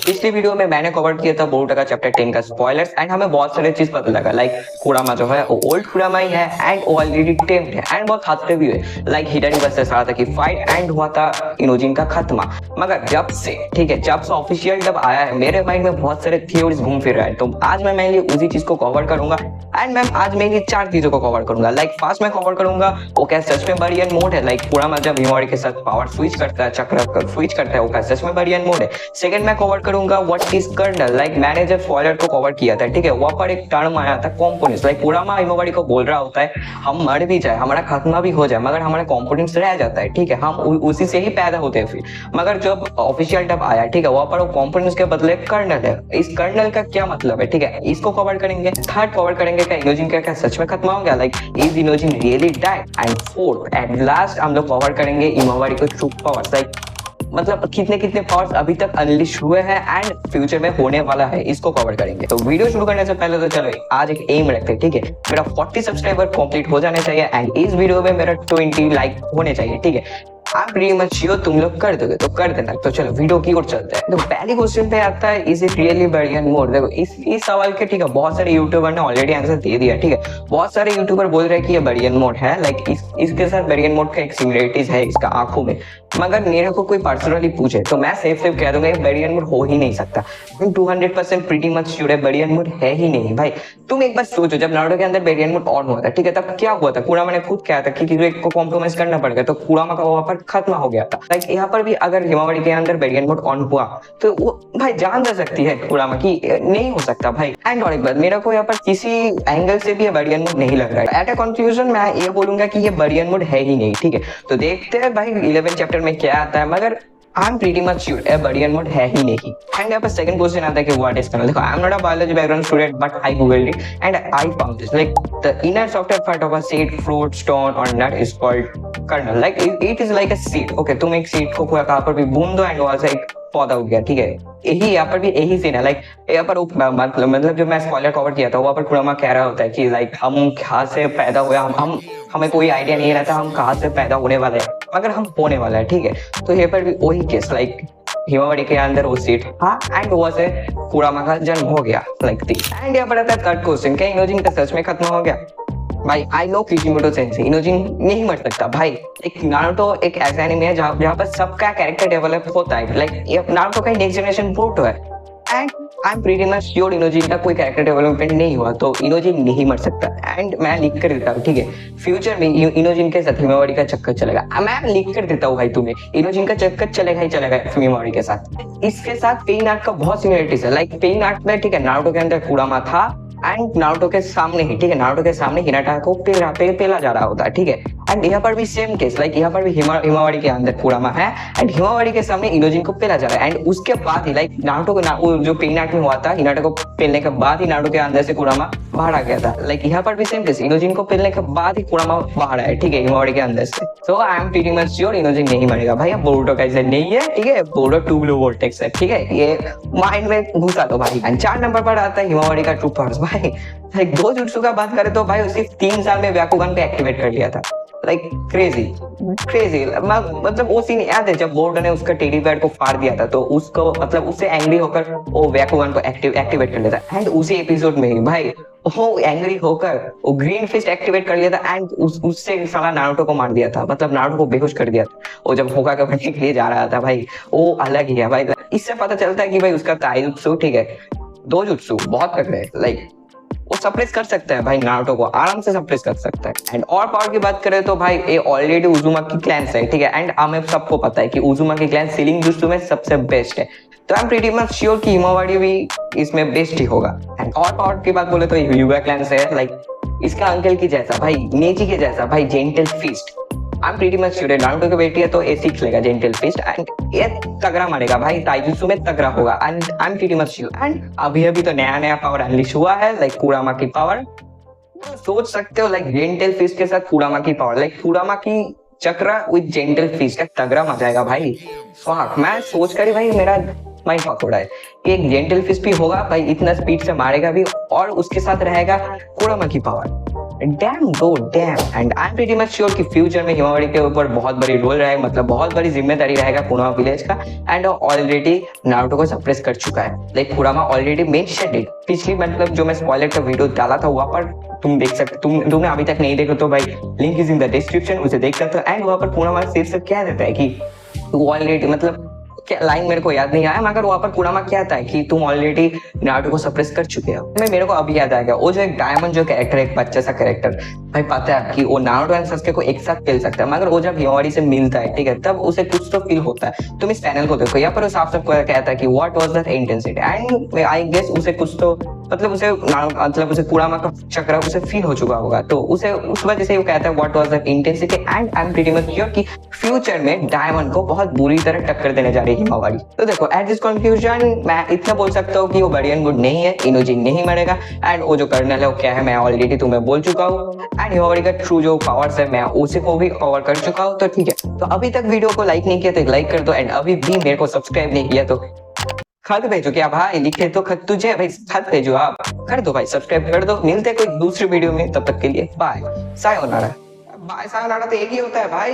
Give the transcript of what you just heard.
पिछली वीडियो में मैंने कवर किया था बोरुतो का चैप्टर 10 का स्पॉयलर्स एंड हमें बहुत सारे चीज पता लगा लाइक कुरामा जो है वो ओल्ड कुरामा ही है एंड वो ऑलरेडी टेम्ड है एंड बहुत हद भी है लाइक हिडारी वर्सेस साराताकी फाइट एंड हुआ था इनोजिन का खात्मा। मगर जब से ठीक है जब से ऑफिशियल जब आया है मेरे माइंड में बहुत सारे थ्योरीज घूम फिर रहा है, तो आज मैं मेनली उसी चीज को कवर करूंगा एंड मैम आज मेनली 4 चीजों को कवर करूंगा। लाइक फर्स्ट मैं कवर करूंगा वो क्या सच में बरियन मोड है, लाइक कुरामा जब हिमावरी के साथ पावर स्विच करता है चक्र स्विच करता है वो क्या सच में बरियन मोड है। सेकंड मैं कवर करूंगा व्हाट इज कर्नल, लाइक मैंने जब स्पॉइलर को कवर किया था ठीक है वहां पर एक टर्म आया था कंपोनेंट्स, लाइक कुरामा हिमावरी को बोल रहा होता है हम मर भी जाए हमारा खात्मा भी हो जाए मगर हमारे कंपोनेंट्स रह जाता है ठीक है, हम उसी से ही पैदा होते हैं फिर। मगर जब ऑफिशियल टब आया ठीक है वहां पर वो कंपोनेंट्स के बदले कर्नल है, इस कर्नल का क्या मतलब है ठीक है इसको कवर करेंगे। थर्ड कवर करेंगे क्या इनोजिन क्या सच में खत्म हो गया, like is Inojin really died. And fourth at last हम लोग कवर करेंगे हिमावरी को ट्रू पावर्स, लाइक मतलब कितने कितने पावर्स अभी तक अनलिश हुए हैं एंड फ्यूचर में होने वाला है इसको कवर करेंगे। तो वीडियो शुरू करने से पहले तो चलो आज एक एम रखते हैं ठीक है, मेरा 40 सब्सक्राइबर कंप्लीट हो जाने चाहिए एंड इस वीडियो में मेरा 20 लाइक होने चाहिए ठीक है। आप प्रीटी मच श्योर तुम लोग कर दोगे तो कर देना। तो चलो वीडियो की ओर चलते हैं। तो पहले क्वेश्चन पे आता है इज इट रियली बरियन मोड। देखो इस सवाल के ठीक है बहुत सारे यूट्यूबर ने ऑलरेडी आंसर दे दिया ठीक है, बहुत सारे यूट्यूबर बोल रहे हैं कि ये बरियन मोड है, लाइक इसके साथ बरियन मोड का एक सिमिलरिटीज है इसका आंखों में। मगर मेरे को कोई पर्सनली पूछे तो मैं सेफ कह दूंगा ये बरियन मोड हो ही नहीं सकता। 200% प्रीटी मच श्योर है बरियन मोड है ही नहीं भाई। तुम एक बार सोचो जब नारुतो के अंदर बरियन मोड ऑन हुआ था ठीक है तब क्या हुआ था, कुरामा ने खुद कहा था कि किसी एक को कॉम्प्रोमाइज करना पड़ेगा तो कुरामा का वहां पर खत्म हो गया था। लाइक यहाँ पर भी अगर हिमावरी के अंदर बरियन मोड ऑन हुआ तो वो भाई जान जा सकती है कुरामा की नहीं हो सकता भाई। एंड और एक बात मेरे को यहाँ पर किसी एंगल से भी ये बरियन मोड नहीं लग रहा है। एट ए कंक्लूजन मैं ये बोलूंगा कि ये बरियन मोड है ही नहीं ठीक है। तो देखते हैं भाई 11 चैप्टर में क्या आता है, मगर I am pretty much sure a Baryon mode है ही नहीं। एंड यहाँ पर सेकंड क्वेश्चन आता है कि व्हाट इज कर्नल। देखो I am not a biology background student but I googled it and I found this, like the inner software part of a seed fruit stone और nut is called kernel, like it is like a seed. Okay तुम एक seed को कहाँ पर भी बूंद दो and वहां से एक पौधा उग गया ठीक है, यही यहाँ पर भी यही सीन है। लाइक यहाँ पर मतलब जो मैं स्पॉइलर कवर किया था वहां पर कुरामा कह रहा होता है कि लाइक हम कहाँ से पैदा हुए हम हमें कोई आइडिया नहीं रहता हम कहाँ से पैदा होने वाले हैं मगर हम होने वाला है ठीक है। तो यहाँ पर भी वही केस लाइक हिमावरी के अंदर वो सीट हाँ एंड वहां से कुरामा का जन्म हो गया लाइक दिस। एंड यहाँ पर आता है थर्ड क्वेश्चन क्या इनोजिन का सच में खत्म हो गया। भाई आई नो किशिमोटो सेंसेई इनोजिन नहीं मर सकता भाई। एक नारुतो एक ऐसा एनिमे है जहाँ पर सबका कैरेक्टर डेवलप होता है, लाइक ये नारुतो का नेक्स्ट जनरेशन बोरुतो है and I am pretty much sure Inojin का कोई कैरेक्टर डेवलपमेंट नहीं हुआ तो इनोजिन नहीं मर सकता। एंड मैं लिख कर देता हूँ ठीक है फ्यूचर में इनोजिन के साथ हिमावरी का चक्कर चलेगा, मैं लिख कर देता हूँ भाई तुम्हें इनोजिन का चक्कर चलेगा ही चलेगा हिमावरी के साथ। इसके साथ पेन आर्ट का बहुत सिमिलरिटीज है, लाइक पेन आर्ट में ठीक है नारुतो के अंदर कुरामा था एंड नारुतो के सामने ही ठीक है नारुतो के सामने हिनाटा को पेला जा रहा होता है ठीक है। एंड यहाँ पर भी सेम केस लाइक यहाँ पर भी हिमावरी के अंदर कुरामा है एंड हिमावरी के सामने इनोजिन को पेला जा रहा है एंड उसके बाद ही लाइक नारुतो को जो पेन आर्ट में हुआ था हिनाटा को पेलने के बाद ही नारुतो के अंदर से कुरामा बाहर आ गया था। लाइक यहाँ पर भी सेम केस इनोजिन को पेलने के बाद ही कुरामा बाहर आया ठीक है हिमावरी के अंदर से। So I am pretty much sure Inojin नहीं मरेगा भाई। बोरुतो का ऐसे नहीं है ठीक है, बोरुतो 2 ब्लू वोर्टेक्स है ठीक है, ये माइंड में घुसा दो भाई। एंड 4 नंबर पर आता है हिमावरी का ट्रू पावर्स भाई। लाइक 2 जुत्सु का बात करें तो भाई उसने 3 साल में व्याकुगन को एक्टिवेट कर लिया था, लाइक क्रेजी मतलब वो सीन याद है जब बोरुतो ने उसका टेडी बेयर को फाड़ दिया था तो उसको मतलब उससे एंग्री होकर वो व्याकुगन को एक्टिवेट कर लिया था एंड उसी एपिसोड में ही भाई वो एंग्री होकर वो ग्रीन फिस्ट एक्टिवेट कर लिया था एंड उससे साला नारुतो को मार दिया था, मतलब नारुतो को बेहोश कर दिया था वो जब होका के बनने के लिए जा रहा था भाई। वो अलग ही है भाई, इससे पता चलता है कि भाई उसका ताइजुत्सु ठीक है 2 जुत्सु बहुत तगड़े है, लाइक वो सप्रेस कर सकता है भाई नारुतो को आराम से सप्रेस कर सकता है। एंड और पावर की बात करें तो भाई ये ऑलरेडी उजुमाकी क्लैन है ठीक है एंड हमें सबको पता है कि उजुमाकी क्लैन सीलिंग जुत्सु में सबसे बेस्ट है, तो आई एम प्रीटी मच श्योर कि हिमावरी भी इसमें बेस्ट ही होगा। एंड और पावर की बात बोले तो युगा क्लैन है, लाइक इसका अंकल की जैसा भाई नेजी के जैसा भाई gentle fist. I am pretty much sure Naruto की बेटी है तो ये सीख लेगा जेंटल फिस्ट एंड ये तगड़ा मारेगा भाई ताइजुत्सु में तगड़ा होगा and I am pretty much sure. And अभी तो नया पावर अनलिश हुआ है लाइक कुरामा की पावर, सोच सकते हो लाइक जेंटल फिस्ट के साथ कुरामा की पावर, लाइक कुरामा की चक्र विद जेंटल फिस्ट का तगड़ा मजा आएगा भाई। फक मैं सोच कर ही भाई मेरा माइंड फक हो रहा है कि एक जेंटल फिस्ट भी होगा भाई इतना स्पीड से मारेगा भी और उसके साथ रहेगा कुरामा की power. Damn bro damn. And I am pretty much sure कि फ्यूचर में हिमावरी के ऊपर बहुत बड़ी रोल रहेगा, मतलब बहुत बड़ी जिम्मेदारी रहेगा कुनामा विलेज का। एंड ऑलरेडी नारुतो को सप्रेस कर चुका है। लाइक कुरामा ऑलरेडी मेंशन्ड इट। पिछली मतलब जो मैं स्पॉइलर का वीडियो डाला था वहां पर तुम देख सकते, तुमने अभी तक नहीं देखो तो भाई link is in the description, उसे देख सकते हो। एंड वहां पर कुनामा सिर्फ क्या देता है कि तू ऑलरेडी मतलब क्या लाइन मेरे को याद नहीं आया, मगर वहां पर कुरामा कहता है कि तुम ऑलरेडी नारुतो को सप्रेस कर चुके हो। मैं मेरे को अभी याद आ गया, वो जो एक डायमंड जो कैरेक्टर है, एक बच्चा सा कैरेक्टर, भाई पता है कि वो नारुतो एंड सस्के को एक साथ खेल सकता है, मगर वो जब हिमावारी से मिलता है, ठीक है, तब उसे कुछ तो फील होता है। तुम इस चैनल को देखो, यहाँ पर साफ साफ कहता है कि what was that intensity, and I guess उसे कुछ तो मतलब उसे कुरामा का चक्र उसे फील हो चुका होगा, तो उसे उस वजह से वो कहता है what was that intensity. And I am pretty much sure कि फ्यूचर में डायमंड को बहुत बुरी तरह टक्कर देने जा रही है हिमावारी। तो देखो एट दिस कंक्लूजन मैं इतना बोल सकता हूँ कि वो गार्डियन गुड नहीं है, इनोजी नहीं मरेगा। एंड वो जो कर्नल है वो क्या है मैं ऑलरेडी तुम्हें बोल चुका हूँ। एंड हिमावारी का ट्रू जो पावर्स है मैं उसे को भी कवर कर चुका हूँ। तो ठीक है, तो अभी तक वीडियो को लाइक नहीं किया तो एक लाइक कर दो। एंड अभी भी मेरे को सब्सक्राइब नहीं किया तो खत भेजो क्या भाई, लिखे तो खत तुझे भाई, खत भेजो आप, कर दो भाई, सब्सक्राइब कर दो। मिलते हैं कोई दूसरी वीडियो में, तब तक के लिए बाय सायोनारा। बाय सायोनारा तो एक ही होता है भाई।